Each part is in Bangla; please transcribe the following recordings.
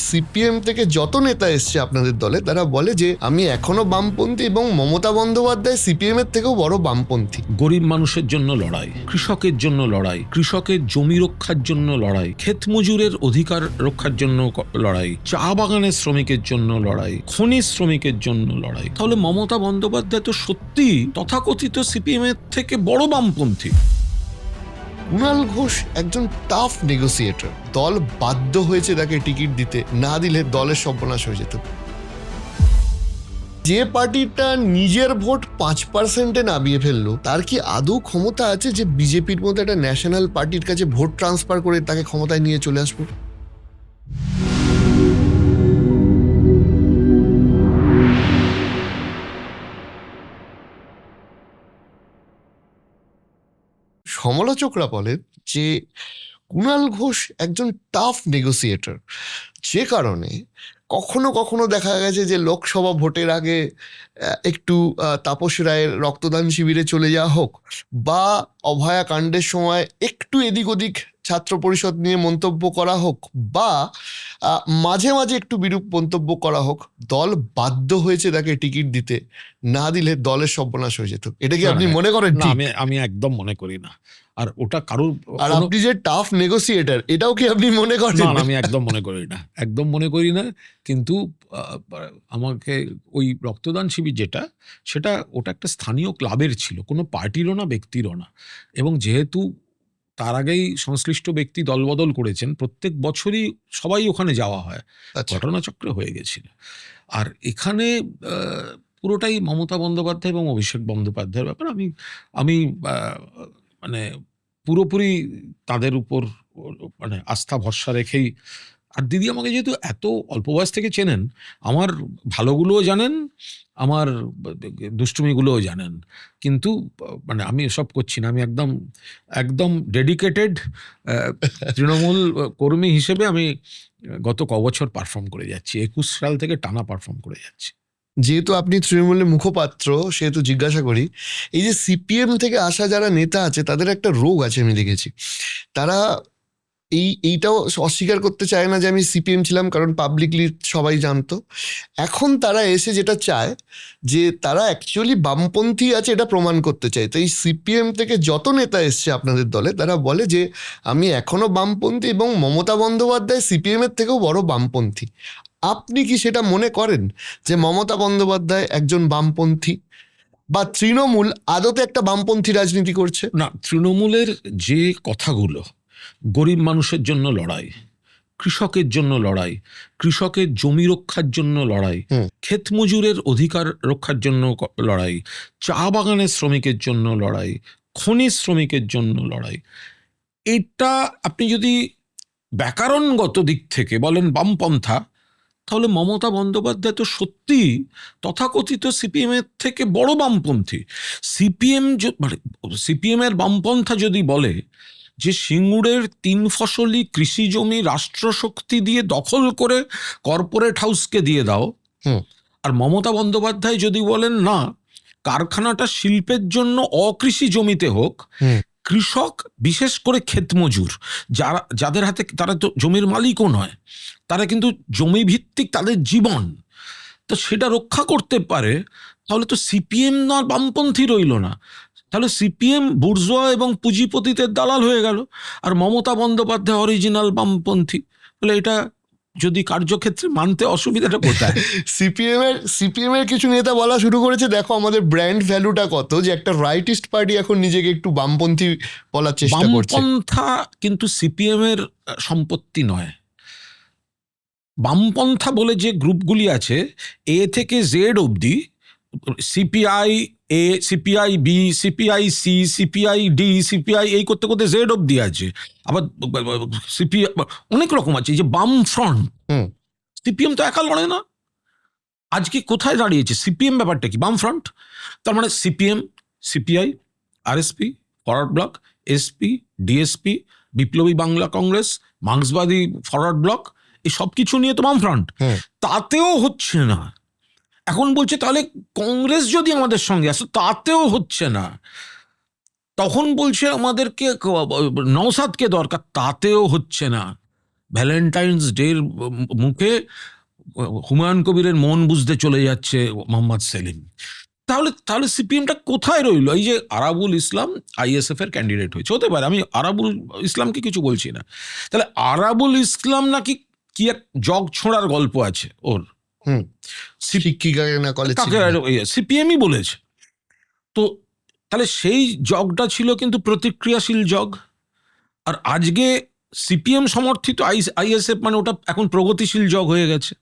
সিপিএম থেকে যত নেতা এসছে আপনাদের দলে তারা বলে যে আমি এখনো বামপন্থী এবং মমতা বন্দ্যোপাধ্যায় সিপিএম এর থেকেও বড় বামপন্থী। গরিব মানুষের জন্য লড়াই, কৃষকের জন্য লড়াই, কৃষকের জমি রক্ষার জন্য লড়াই, ক্ষেত মজুরের অধিকার রক্ষার জন্য লড়াই, চা বাগানের শ্রমিকের জন্য লড়াই, খনি শ্রমিকের জন্য লড়াই। তাহলে মমতা বন্দ্যোপাধ্যায় তো সত্যি তথাকথিত সিপিএম এর থেকে বড় বামপন্থী। কুণাল ঘোষ একজন টাফ নেগোসিয়েটর। দল বাধ্য হয়েছে তাকে টিকিট দিতে, না দিলে দলের সর্বনাশ হয়ে যেত। যে পার্টিটা নিজের ভোট 5%-এ নামিয়ে ফেললো, তার কি আদৌ ক্ষমতা আছে যে বিজেপির মতো একটা ন্যাশনাল পার্টির কাছে ভোট ট্রান্সফার করে তাকে ক্ষমতায় নিয়ে চলে আসবো? সমালোচকরা বলেন যে কুণাল ঘোষ একজন টাফ নেগোসিয়েটর, যে কারণে কখনো কখনো দেখা গেছে যে লোকসভা ভোটের আগে একটু তাপস রায়ের রক্তদান শিবিরে চলে যাওয়া হোক, বা অভয়া কাণ্ডের সময় একটু এদিক ওদিক ছাত্র পরিষদ নিয়ে মন্তব্য করা হোক, বা মাঝে মাঝে একটু বিরূপ মন্তব্য করা হোক, দল বাধ্য হয়েছে তাকে টিকিট দিতে, না দিলে দলের সর্বনাশ হয়ে যেত। এটা কি আপনি মনে করেন? আমি একদম মনে করি না। আর ওটা কারোর, আর আপনি যে টাফ নেগোসিয়েটর, এটাও কি আপনি মনে করেন? না, আমি একদম মনে করি না, একদম মনে করি না। কিন্তু আমাকে ওই রক্তদান শিবির সেটা ওটা একটা স্থানীয় ক্লাবের ছিল, কোনো পার্টিরও না, ব্যক্তিরও না। এবং যেহেতু তার আগেই সংশ্লিষ্ট ব্যক্তি দলবদল করেছেন, প্রত্যেক বছরই সবাই ওখানে যাওয়া হয়, ঘটনাচক্রে হয়ে গেছিল। আর এখানে পুরোটাই মমতা বন্দ্যোপাধ্যায় এবং অভিষেক বন্দ্যোপাধ্যায়ের ব্যাপার। আমি মানে পুরোপুরি তাদের উপর মানে আস্থা ভরসা রেখেই। আর দিদি আমাকে যেহেতু এত অল্প বয়স থেকে চেনেন, আমার ভালোগুলোও জানেন, আমার দুষ্টুমিগুলোও জানেন, কিন্তু মানে আমি এসব করছি না। আমি একদম ডেডিকেটেড তৃণমূল কর্মী হিসেবে আমি গত কবছর পারফর্ম করে যাচ্ছি, 21 সাল থেকে টানা পারফর্ম করে যাচ্ছি। যেহেতু আপনি তৃণমূলের মুখপাত্র, সেহেতু জিজ্ঞাসা করি, এই যে সিপিএম থেকে আসা যারা নেতা আছে তাদের একটা রোগ আছে আমি দেখেছি। তারা এইটাও অস্বীকার করতে চায় না যে আমি সিপিএম ছিলাম, কারণ পাবলিকলি সবাই জানতো। এখন তারা এসে যেটা চায় যে তারা অ্যাকচুয়ালি বামপন্থী আছে এটা প্রমাণ করতে চায়। তো এই সিপিএম থেকে যত নেতা এসছে আপনাদের দলে তারা বলে যে আমি এখনো বামপন্থী এবং মমতা বন্দ্যোপাধ্যায় সিপিএম এর থেকেও বড় বামপন্থী। আপনি কি সেটা মনে করেন যে মমতা বন্দ্যোপাধ্যায় একজন বামপন্থী, বা তৃণমূল আদতে একটা বামপন্থী রাজনীতি করছে? না, তৃণমূলের যে কথাগুলো, গরিব মানুষের জন্য লড়াই, কৃষকের জন্য লড়াই, কৃষকের জমি রক্ষার জন্য লড়াই, ক্ষেত মজুরের অধিকার রক্ষার জন্য লড়াই, চা বাগানের শ্রমিকের জন্য লড়াই, খনি শ্রমিকের জন্য লড়াই, এটা আপনি যদি ব্যাকরণগত দিক থেকে বলেন বামপন্থা, তাহলে মমতা বন্দ্যোপাধ্যায় তো সত্যি তথাকথিত সিপিএম এর থেকে বড় বামপন্থী। সিপিএম এর বামপন্থা যদি বলে যে সিঙ্গুরের 3 ফসলি কৃষি জমি রাষ্ট্রশক্তি দিয়ে দখল করে কর্পোরেট হাউসকে দিয়ে দাও, আর মমতা বন্দ্যোপাধ্যায় যদি বলেন না, কারখানাটা শিল্পের জন্য অকৃষি জমিতে হোক, কৃষক বিশেষ করে ক্ষেত মজুর যাদের হাতে, তারা তো জমির মালিকও নয়, তারা কিন্তু জমি ভিত্তিক তাদের জীবন, তো সেটা রক্ষা করতে পারে, তাহলে তো সিপিএম না বামপন্থী রইল না। তাহলে সিপিএম বুর্জোয়া এবং পুঁজিপতিদের দালাল হয়ে গেল, আর মমতা বন্দ্যোপাধ্যায় অরিজিনাল বামপন্থী। বলে এটা যদি কার্যক্ষেত্রে মানতে অসুবিধাটা কোথায়? সিপিএম এর কিছু নেতা বলা শুরু করেছে, দেখো আমাদের ব্র্যান্ড ভ্যালুটা কত, যে একটা রাইটিস্ট পার্টি এখন নিজেকে একটু বামপন্থী বলার চেষ্টা করছে। বামপন্থা কিন্তু সিপিএম এর সম্পত্তি নয়। বামপন্থা বলে যে গ্রুপগুলি আছে, এ থেকে জেড অবধি, CPI A, CPI B, CPI C, CPI D, CPI এই করতে করতে জেড অবধি আছে। আবার সিপিআই অনেক রকম আছে। এই যে বাম ফ্রন্ট, সিপিএম তো একা লড়ে না। আজকে কোথায় দাঁড়িয়েছে সিপিএম? ব্যাপারটা কি? বাম ফ্রন্ট। তার মানে CPM, CPI, RSP, forward block, SP, DSP, বিপ্লবী বাংলা কংগ্রেস, মার্ক্সবাদী ফরওয়ার্ড ব্লক, এই সব কিছু নিয়ে তো বাম ফ্রন্ট। তাতেও হচ্ছে না। এখন বলছে তাহলে কংগ্রেস যদি আমাদের সঙ্গে আসে, তাতেও হচ্ছে না। তখন বলছে আমাদেরকে নওশাদকে দরকার, তাতেও হচ্ছে না। ভ্যালেন্টাইন্স ডের মুখে হুমায়ুন কবিরের মন বুঝতে চলে যাচ্ছে মোহাম্মদ সেলিম। তাহলে তাহলে সিপিএমটা কোথায় রইলো? এই যে আরাবুল ইসলাম আইএসএফ এর ক্যান্ডিডেট হয়েছে, হতে পারে, আমি আরাবুল ইসলামকে কিছু বলছি না, তাহলে আরাবুল ইসলাম নাকি কি এক জগ ছোঁড়ার গল্প আছে ওর, হুম, শিক্ষিকাকে না কলেজ কাকে সিপিএমই বলেছে। তো তাহলে সেই জগটা ছিল কিন্তু প্রতিক্রিয়াশীল জগ, আর আজকে সিপিএম সমর্থিত আইএসএফ মানে ওটা এখন প্রগতিশীল জগ হয়ে গেছে।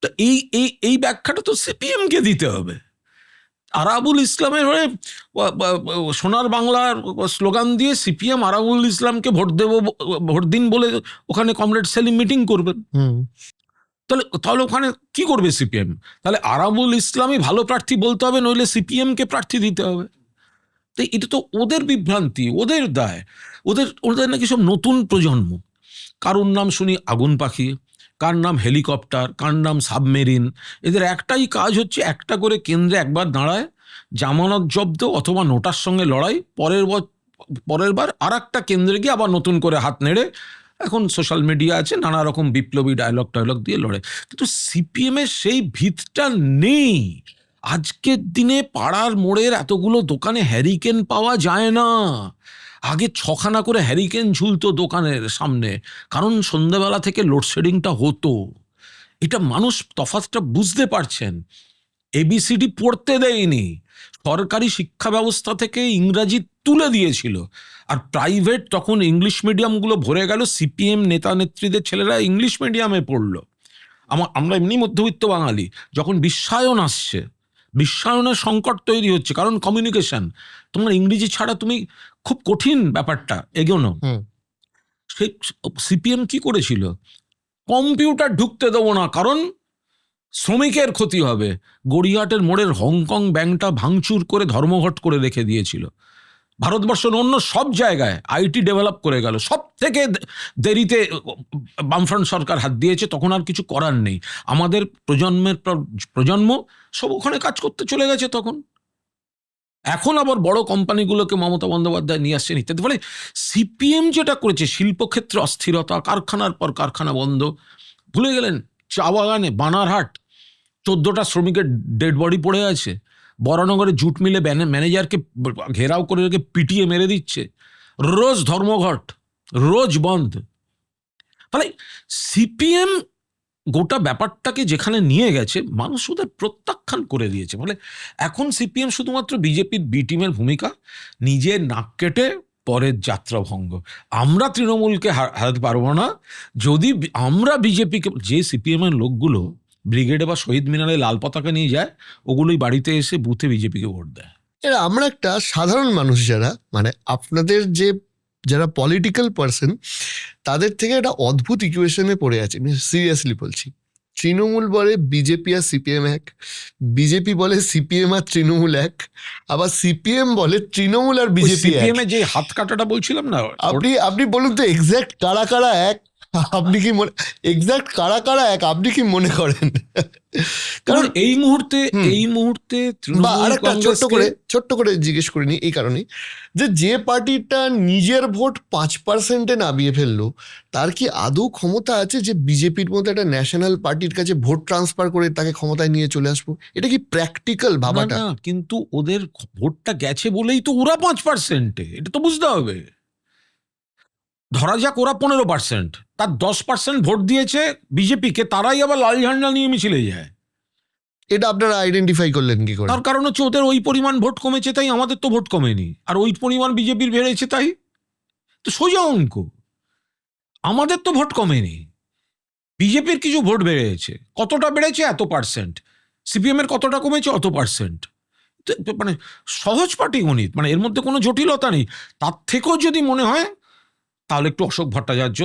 তো এই এই এই ব্যাখ্যাটা তো সিপিএম কে দিতে হবে। আরাবুল ইসলামের হয়ে সোনার বাংলার স্লোগান দিয়ে সিপিএম আরাবুল ইসলামকে ভোট দিন বলে ওখানে কমরেড সেলিম মিটিং করবেন। হুম, তাহলে তাহলে ওখানে কি করবে সিপিএম? তাহলে আরাবুল ইসলামই ভালো প্রার্থী বলতে হবে, নইলে সিপিএম কে প্রার্থী দিতে হবে। তো এটা তো ওদের বিভ্রান্তি, ওদের দায়। ওদের ওদের নাকি সব নতুন প্রজন্ম, কারোর নাম শুনি আগুন পাখি, কার নাম হেলিকপ্টার, কার নাম সাবমেরিন। এদের একটাই কাজ হচ্ছে একটা করে কেন্দ্রে একবার দাঁড়ায়, জামানত জব্দ অথবা নোটার সঙ্গে লড়াই, পরের বার আর একটা কেন্দ্রে গিয়ে আবার নতুন করে হাত নেড়ে, এখন সোশ্যাল মিডিয়া আছে, নানা রকম বিপ্লবী ডায়লগ দিয়ে লড়ে। কিন্তু সিপিএম এর সেই ভিতটা নেই। আজকের দিনে পাড়ার মোড়ের এতগুলো দোকানে হ্যারিকেন পাওয়া যায় না। আগে 6খানা করে হ্যারিকেন ঝুলতো দোকানের সামনে, কারণ সন্ধ্যাবেলা থেকে লোডশেডিংটা হতো। এটা মানুষ তফাৎটা বুঝতে পারছেন। এবিসিডি পড়তে দেয়নি, সরকারি শিক্ষা ব্যবস্থা থেকে ইংরাজি তুলে দিয়েছিল, আর প্রাইভেট তখন ইংলিশ মিডিয়ামগুলো ভরে গেল, সিপিএম নেতা নেত্রীদের ছেলেরা ইংলিশ মিডিয়ামে পড়লো। আমরা এমনি মধ্যবিত্ত বাঙালি, যখন বিশ্বায়ন আসছে, বিশ্বায়নের সংকট তৈরি হচ্ছে, কারণ কমিউনিকেশন, তোমার ইংরেজি ছাড়া তুমি খুব কঠিন ব্যাপারটা এগোনো। হুম। সেই সিপিএম কি করেছিল? কম্পিউটার ঢুকতে দেবো না, কারণ শ্রমিকের ক্ষতি হবে। গড়িয়াহাটের মোড়ের হংকং ব্যাংকটা ভাঙচুর করে ধর্মঘট করে রেখে দিয়েছিল। ভারতবর্ষের অন্য সব জায়গায় আইটি ডেভেলপ করে গেল, সব থেকে দেরিতে বামফ্রন্ট সরকার হাত দিয়েছে, তখন আর কিছু করার নেই। আমাদের প্রজন্মের পর প্রজন্ম সব ওখানে কাজ করতে চলে গেছে তখন। এখন আবার বড় কোম্পানিগুলোকে মমতা বন্দ্যোপাধ্যায় নিয়ে আসছেন ইত্যাদি। ফলে সিপিএম যেটা করেছে, শিল্পক্ষেত্রে অস্থিরতা, কারখানার পর কারখানা বন্ধ। ভুলে গেলেন চা বাগানে বানারহাট 14টা শ্রমিকের ডেড বডি পড়ে আছে, বরানগরে জুট মিলে ম্যানেজারকে ঘেরাও করে রেখে পিটিয়ে মেরে দিচ্ছে, রোজ ধর্মঘট, রোজ বন্ধ। ফলে সিপিএম গোটা ব্যাপারটাকে যেখানে নিয়ে গেছে, মানুষ ওদের প্রত্যাখ্যান করে দিয়েছে। ফলে এখন সিপিএম শুধুমাত্র বিজেপির বি টিমের ভূমিকা, নিজের নাক কেটে পরের যাত্রাভঙ্গ। আমরা তৃণমূলকে হারাতে পারবো না যদি আমরা বিজেপিকে, যে সিপিএমের লোকগুলো ব্রিগেডে বা শহীদ মিনারে লাল পতাকা নিয়ে যায়, ওগুলোই বাড়িতে এসে বুথে বিজেপিকে ভোট দেয়। এরা আমরা একটা সাধারণ মানুষ যারা, মানে আপনাদের যে যারা পলিটিক্যাল পার্সন, তাদের থেকে একটা অদ্ভুত ইকুয়েশনে পড়ে আছে। আমি সিরিয়াসলি বলছি। তৃণমূল বলে বিজেপি আর সিপিএম এক, বিজেপি বলে সিপিএম আর তৃণমূল এক, আবার সিপিএম বলে তৃণমূল আর বিজেপি এক। সিপিএম এ যে হাত কাটাটা বলছিলাম না, আপনি বলুন তো এক্স্যাক্ট কারা কারা এক? আপনি কি মনে এক্স্যাক্ট কারা কারা এক আপনি কি মনে করেন? কারণ এই মুহূর্তে বা আরেকটা ছোট্ট করে জিজ্ঞেস করিনি এই কারণে, যে পার্টিটা নিজের ভোট 5%-এ নামিয়ে ফেললো, তার কি আদৌ ক্ষমতা আছে যে বিজেপির মতো একটা ন্যাশনাল পার্টির কাছে ভোট ট্রান্সফার করে তাকে ক্ষমতায় নিয়ে চলে আসবো? এটা কি প্র্যাকটিক্যাল ভাবাটা? না, কিন্তু ওদের ভোটটা গেছে বলেই তো ওরা 5%-এ, এটা তো বুঝতে হবে। ধরা যাক ওরা 15%, তার 10% ভোট দিয়েছে বিজেপিকে, তারাই আবার লাল ঝান্ডা নিয়ে মিছিলে যায়। এটা আপনারা আইডেন্টিফাই করলেন কি করে? তার কারণ হচ্ছে ওদের ওই পরিমাণ ভোট কমেছে, তাই আমাদের তো ভোট কমেনি, আর ওই পরিমাণ বিজেপির বেড়েছে, তাই তো সোজা অঙ্ক। আমাদের তো ভোট কমেনি, বিজেপির কিছু ভোট বেড়েছে। কতটা বেড়েছে? এত পার্সেন্ট। সিপিএম এর কতটা কমেছে? অত পার্সেন্ট। মানে সহজ পাটিগণিত, মানে এর মধ্যে কোনো জটিলতা নেই। তার থেকেও যদি মনে হয়, তাহলে একটু অশোক ভট্টাচার্য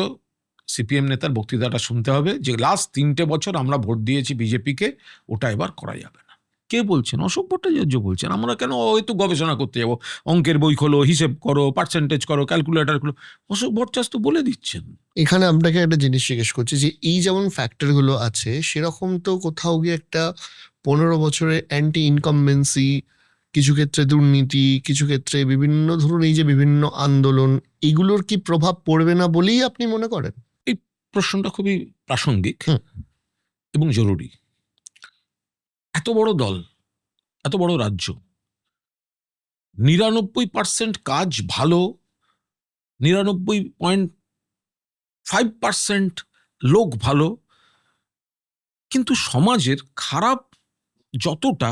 সিপিএম নেতার বক্তৃতাটা শুনতে হবে, যে লাস্ট 3টে বছর আমরা ভোট দিয়েছি বিজেপিকে, ওটা এবার করা যাবে না। কে বলছেন? অশোক ভট্টাচার্য বলছেন। আমরা কেন হয়তো গবেষণা করতে যাবো? অঙ্কের বই খোলো, হিসেব করো, পার্সেন্টেজ করো, ক্যালকুলেটর খোলো। অশোক ভট্টাচার্য তো বলে দিচ্ছেন। এখানে আপনাকে একটা জিনিস জিজ্ঞেস করছি, যে এই যেমন ফ্যাক্টরগুলো আছে, সেরকম তো কোথাও গিয়ে একটা 15 বছরের অ্যান্টি ইনকামবেন্সি, কিছু ক্ষেত্রে দুর্নীতি, কিছু ক্ষেত্রে বিভিন্ন ধরুন এই যে বিভিন্ন আন্দোলন, এগুলোর কি প্রভাব পড়বে না বলেই আপনি মনে করেন? প্রশ্নটা খুবই প্রাসঙ্গিক হুম। এবং জরুরি। এত বড় দল, এত বড় রাজ্য, 99% কাজ ভালো, 99.5% লোক ভালো, কিন্তু সমাজের খারাপ যতটা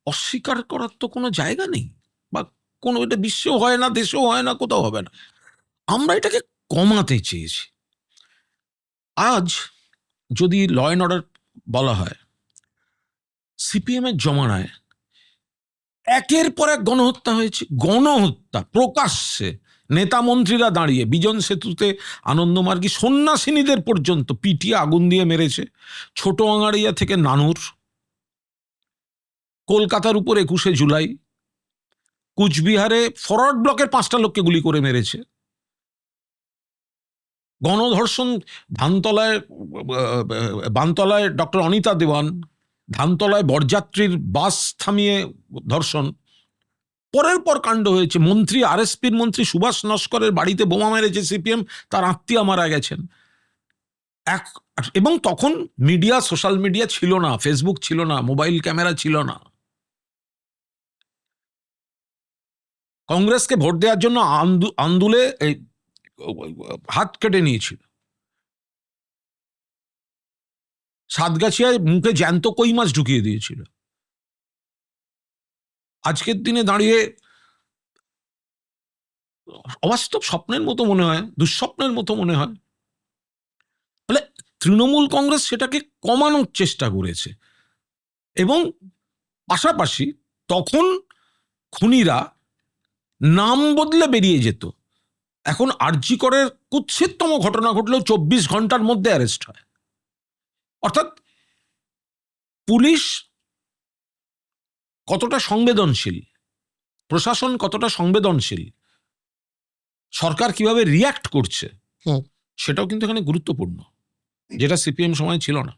অস্বীকার করার তো কোনো জায়গা নেই, বা কোনো, এটা বিশ্বেও হয় না, দেশেও হয় না, কোথাও হবে না। আমরা এটাকে কমাতে চেয়েছি। আজ যদি ল অ্যান্ড অর্ডার বলা হয়, সিপিএম এর জমানায় একের পর এক গণহত্যা হয়েছে, গণহত্যা প্রকাশ্যে, নেতা মন্ত্রীরা দাঁড়িয়ে, বিজন সেতুতে আনন্দমার্গী সন্ন্যাসিনীদের পর্যন্ত পিটিয়ে আগুন দিয়ে মেরেছে। ছোট আঙারিয়া থেকে নানুর, কলকাতার উপর 21শে জুলাই, কুচবিহারে ফরওয়ার্ড ব্লকের 5টা লোককে গুলি করে মেরেছে। গণধর্ষণ বানতলায় ডক্টর অনিতা দেওয়ান, ধানতলায় বরযাত্রীর বাস থামিয়ে ধর্ষণ, পরের পর কাণ্ড হয়েছে। মন্ত্রী, আরএসপির মন্ত্রী সুভাষ নস্করের বাড়িতে বোমা মেরেছে সিপিএম, তার আত্মীয় মারা গেছেন। এবং তখন মিডিয়া, সোশ্যাল মিডিয়া ছিল না, ফেসবুক ছিল না, মোবাইল ক্যামেরা ছিল না। কংগ্রেসকে ভোট দেওয়ার জন্য আন্দুলে হাত কেটে নিয়েছিল। সাতগাছিয়ায় মুখে জ্যান্ত কই মাছ ঢুকিয়ে দিয়েছিল। আজকের দিনে দাঁড়িয়ে অবাস্তব স্বপ্নের মতো মনে হয়, দুঃস্বপ্নের মতো মনে হয়। ফলে তৃণমূল কংগ্রেস সেটাকে কমানোর চেষ্টা করেছে, এবং পাশাপাশি তখন খুনিরা নাম বদলে বেরিয়ে যেত। এখন আরজি করের কুৎসিততম ঘটনা ঘটলেও 24 ঘন্টার মধ্যে অ্যারেস্ট হয়। অর্থাৎ পুলিশ কতটা সংবেদনশীল, প্রশাসন কতটা সংবেদনশীল, সরকার কিভাবে রিয়্যাক্ট করছে, হুম। সেটাও কিন্তু এখানে গুরুত্বপূর্ণ, যেটা সিপিএম সময় ছিল না।